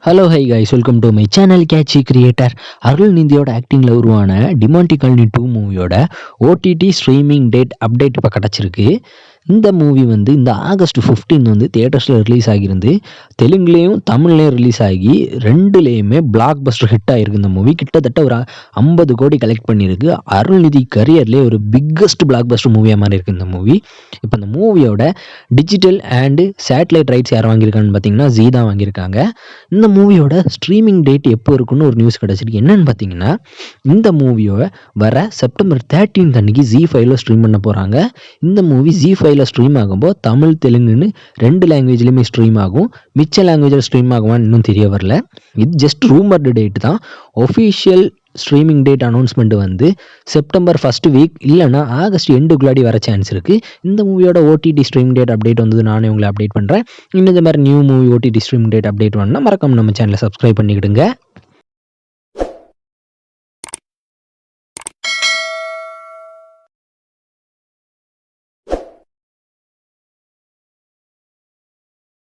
Hello hi guys, welcome to my channel catchy creator. அருள் நிந்தியோட ஆக்டிங்கில் உருவான டிமாண்டி காலனி 2 மூவியோட ஓடிடி ஸ்ட்ரீமிங் டேட் அப்டேட் இப்போ கிடச்சிருக்கு. இந்த மூவி இந்த ஆகஸ்ட் 15 தியேட்டர்ஸில் ரிலீஸ் ஆகியிருந்து தெலுங்குலேயும் தமிழ்லேயும் ரிலீஸ் ஆகி ரெண்டுலேயுமே பிளாக் பஸ்டர் ஹிட் ஆகிருக்கு. இந்த மூவி கிட்டத்தட்ட ஒரு 50 கோடி கலெக்ட் பண்ணியிருக்கு. அருள்நிதி கரியர்லேயே ஒரு பிக்கஸ்ட் பிளாக் பஸ்டர் மூவியாக மாதிரி இருக்குது இந்த மூவி. இப்போ இந்த மூவியோட டிஜிட்டல் அண்டு சேட்டலைட் ரைட்ஸ் யார் வாங்கியிருக்காங்கன்னு பார்த்தீங்கன்னா ஜீ தான் வாங்கியிருக்காங்க. இந்த மூவியோட ஸ்ட்ரீமிங் டேட் எப்போ இருக்குன்னு ஒரு நியூஸ் கிடச்சிருக்கு. என்னென்னு பார்த்தீங்கன்னா, இந்த மூவியோட வர செப்டம்பர் 13 அன்றைக்கி ZEE5ல ஸ்ட்ரீம் பண்ண போகிறாங்க. இந்த மூவி ZEE5ல ஸ்ட்ரீம் ஆகும்போது தமிழ் தெலுங்குன்னு 2 லாங்குவேஜ்லேயுமே ஸ்ட்ரீம் ஆகும். மிச்ச லாங்குவேஜில் ஸ்ட்ரீம் ஆகுமான்னு இன்னும் தெரிய வரல. இது ஜஸ்ட் ரூமர்டு டேட் தான். Official streaming date announcement September first week இல்லைனா ஆகஸ்ட் எண்டுக்குள்ளாடி வர சான்ஸ் இருக்குது. இந்த மூவியோட ஓடிடி ஸ்ட்ரீமிங் டேட் அப்டேட் நானே உங்களை அப்டேட் பண்ணுறேன். இன்னும் இந்த மாதிரி new movie OTT streaming date update வேணும்னா மறக்காம நம்ம சேனலை சப்ஸ்கிரைப் பண்ணிக்கிடுங்க.